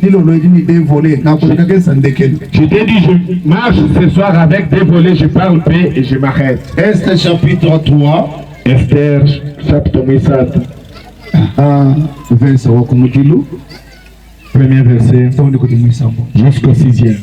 Je t'ai dit, je marche ce soir avec des volets, je parle paix et je m'arrête. Esther chapitre 3. Esther chapitre 7. Verset Premier verset jusqu'au 6e.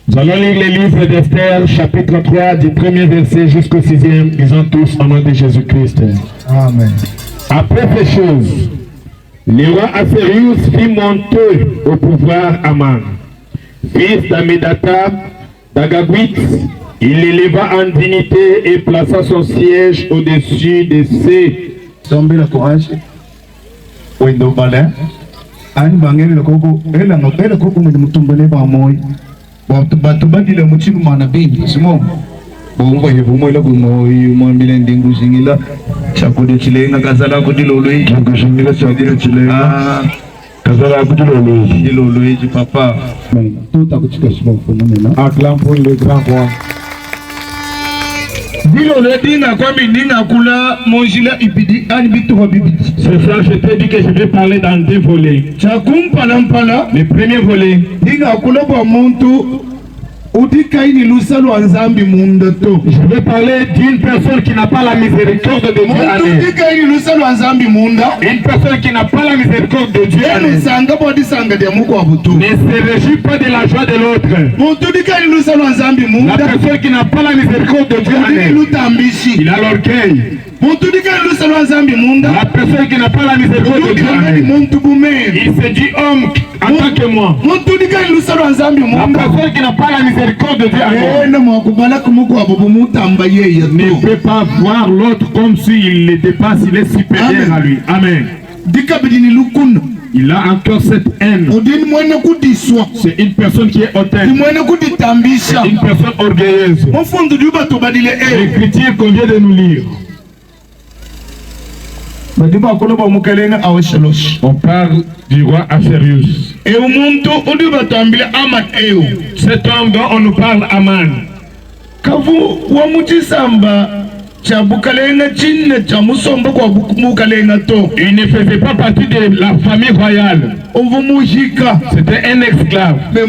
Nous allons lire les livres d'Esther, chapitre 3, du premier verset jusqu'au 6e. Disons tous au nom de Jésus-Christ. Amen. Après ces choses, le roi Assuérus fit monter au pouvoir Aman, fils d'Ammédatha d'Agagouit. Il l'éleva en dignité et plaça son siège au-dessus de ses... Tombez le courage. Wendo balin. Ani bangeni le koko. Ela ngopela koko mwende mutumbele ba moi. Batubadi le muchimu manabii. Simo. Bongo yevu moi le kumoi. Mwambile ndingu singila. Chakudi chilenga kazala kudiloloi. Chakudi singila chakudi chilenga. Kazala kudiloloi. Diloloi ji papa. Tout a kuchika shimo mfumune na. Acclame pour le grand roi. Ce soir, je t'ai dit que je vais parler dans deux volets. Le premier volet. Je vais parler d'une personne qui n'a pas la miséricorde de Dieu. Une personne qui n'a pas la miséricorde de Dieu. Ne se réjouit pas de la joie de l'autre. La personne qui n'a pas la miséricorde de Dieu. Il a l'orgueil. La personne qui n'a pas la miséricorde de Dieu. Il se dit homme en tant que moi. La personne qui n'a pas la miséricorde de Dieu ne peut pas voir l'autre comme s'il le dépasse, il est supérieur à lui. Amen. Il a encore cette haine. C'est une personne qui est hautaine. C'est une personne orgueilleuse. L'écriture qu'on vient de nous lire. On parle du roi Assuérus. Cet homme dont on nous parle, Aman. Il ne faisait pas partie de la famille royale. C'était un esclave. Mais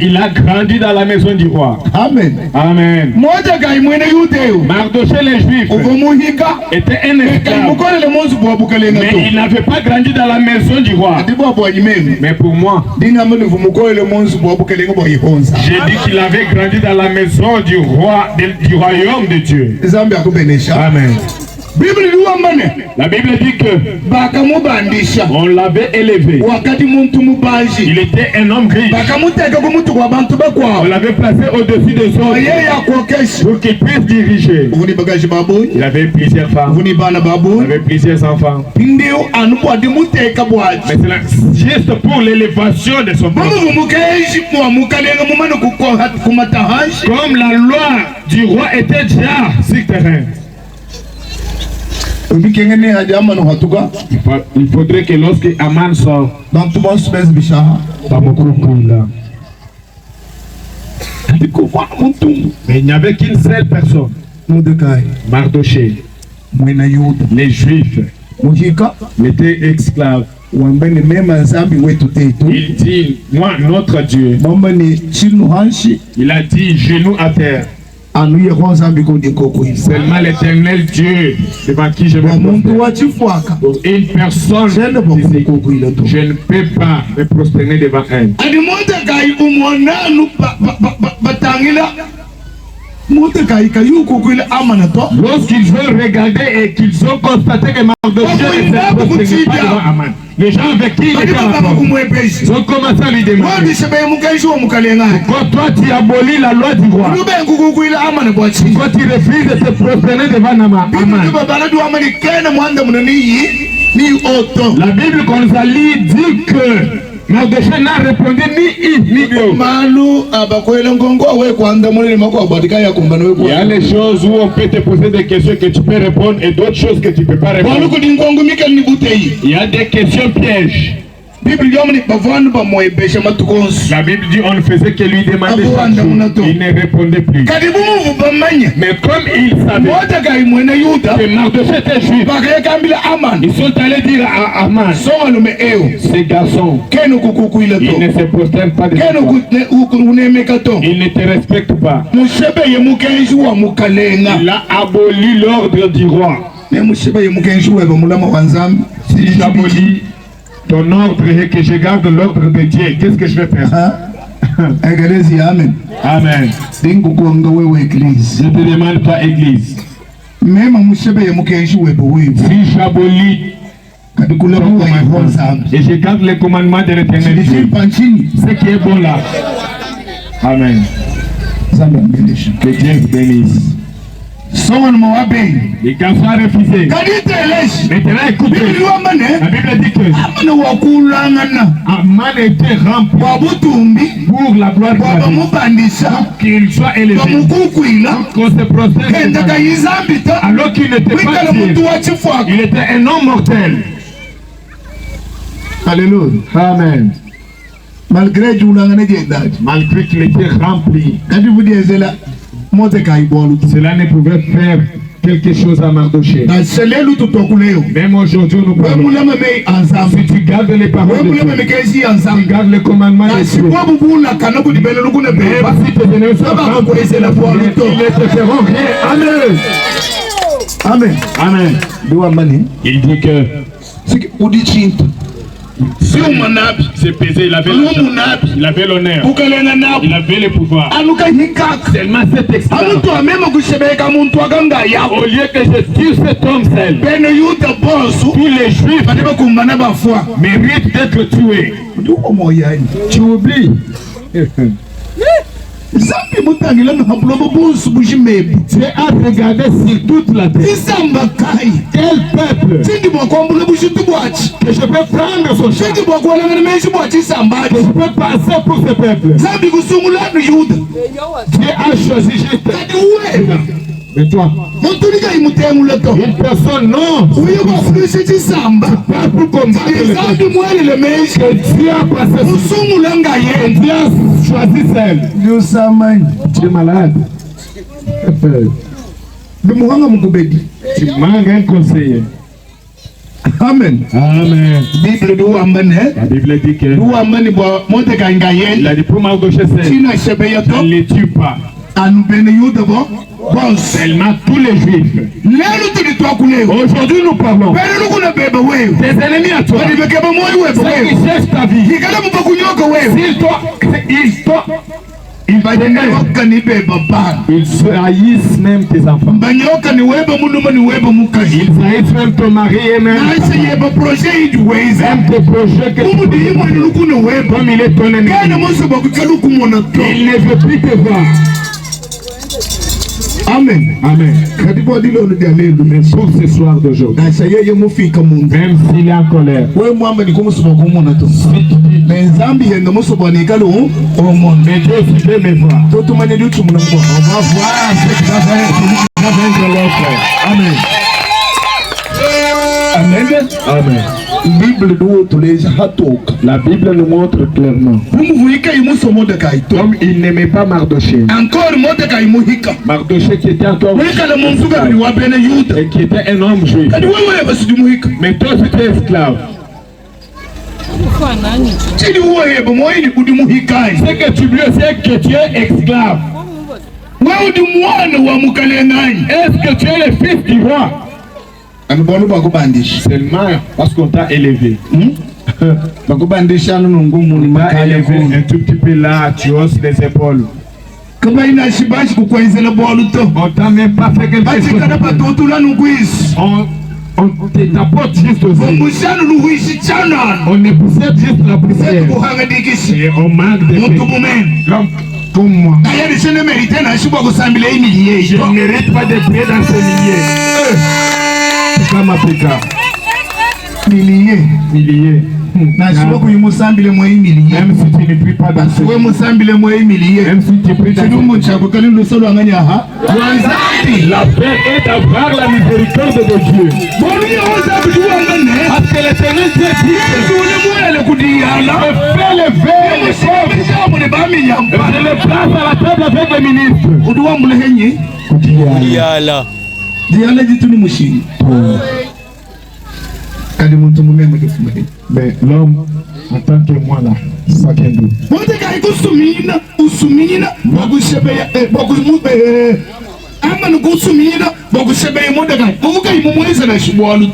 il a grandi dans la maison du roi. Amen. Amen. Mardoché les Juifs était un esclave. Mais il n'avait pas grandi dans la maison du roi. Mais pour moi, j'ai dit qu'il avait grandi dans la maison du roi, du royaume de Dieu. Amen. La Bible dit que on l'avait élevé. Il était un homme riche. On l'avait placé au-dessus des autres pour qu'il puisse diriger. Il avait plusieurs femmes. Il avait plusieurs enfants. Mais c'est juste pour l'élévation de son peuple. Comme la loi du roi était déjà sur terrain. Il faudrait que lorsque Aman sort, mais il n'y avait qu'une seule personne, Mardoché. Les Juifs étaient esclaves. Il dit, moi, notre Dieu, il a dit, genou à terre. Seulement l'éternel Dieu devant qui je me prosterne. Pour une personne, je ne peux pas me prosterner devant elle. Lorsqu'ils veulent regarder et qu'ils ont constaté que Mardoché ne se prosternait pas devant Aman, les gens avec qui il était à la porte ont commencé à lui demander: pourquoi toi tu abolis la loi du roi? Pourquoi tu refuses de te prosterner devant Aman? La Bible qu'on nous a lu dit que Mardoché n'a répondu ni I ni O. Il y a les choses où on peut te poser des questions que tu peux répondre et d'autres choses que tu ne peux pas répondre. Il y a des questions pièges. La Bible dit on ne faisait que lui demander chaque jour. Il ne répondait plus. Mais comme il savait que Mardochée était juif, ils sont allés dire à Aman, ces garçons, ils ne se prosternent pas devant toi. Ils ne te respectent pas. Il a aboli l'ordre du roi. Si j'abolis ton ordre et que je garde l'ordre de Dieu, qu'est-ce que je vais faire? Amen. Amen. Je te demande toi, Église. Si j'abolis et je garde les commandements de l'Éternel Dieu, ce qui est bon là. Amen. Que Dieu vous bénisse. Les garçons ont refusé. Maintenant écoutez, la Bible dit que Aman était rempli pour la gloire de Dieu, qu'il soit élevé, qu'on se prosterne alors qu'il n'était pas Dieu. Il était un homme mortel. Alléluia. Amen. Malgré qu'il était rempli, cela ne pouvait faire quelque chose à Mardochée. Même aujourd'hui, nous parlons. Si tu gardes les paroles de Dieu, si tu gardes les commandements de Dieu, si tes ennemis sont remplis, ils ne te feront rien. Amen. Amen. Amen. Il dit que c'est pesé, il avait l'honneur, il avait le pouvoir. Seulement cet extra, au lieu que je tue cet homme seul, tous les juifs méritent d'être tués. Tu oublies. J'ai à regarder sur toute la terre. Quel peuple que je peux prendre son champ, que je peux passer pour ce peuple. Dieu a choisi juste. Mais toi, une personne, non. Tu parles pour combattre le mec que Dieu a passé. Dieu a choisi celle. Tu es malade. Tu manques un conseiller. Amen. Amen. La Bible dit que il a dit pour Mardochée, ne les tue pas. Seulement tous les juifs. Aujourd'hui nous parlons des ennemis à toi, ceux qui cherchent ta vie. Ils haïssent même tes enfants. Ils haïssent même ton mari et même tes projets que tu as. Comme il est ton ennemi, il ne veut plus te voir. Amen. Amen. Mais pour ce soir d'aujourd'hui, même s'il est en colère, mais Dieu aussi peut me voir. On va voir ce que ça va être de l'autre. Amen. Amen. Amen. La Bible nous montre clairement. Comme il n'aimait pas Mardochée. Mardochée qui était encore et qui était un homme juif. Mais toi tu es esclave. C'est que tu veux, c'est que tu es esclave. Est-ce que tu es le fils du roi? Seulement parce qu'on t'a élevé. On t'a élevé un tout petit peu là, tu hausses les épaules. On t'a même pas fait quelque chose. On t'apporte juste aussi. On est poussé juste la poussière. Et on manque de paix. Comme moi. Je ne mérite pas de prier dans ce millier. Millier. Na sio kuyimusambile mwe imiliye. Même si tu ne pries pas dans ce We musambile mwe imiliye. même si tu pries dans Sidumu chako kalilo solo anganya ha. Wanzambi. la paix est d'avoir la miséricorde de Dieu. Bonu ya wanzambi tuwa ngane. Parce que l'Éternel Dieu dit fais le verre et je le place à la table avec les ministres. Uduwa mlehenye. Yala. Diala jitu ni mushini. Kadi muntu mumeme kifumade. Mais l'homme en tant que moi là, ça qu'un doute. Wote kai usumina bogushebe bogumube ama nukusumina bogushebe modaga mumukai mumweza na shibwalu.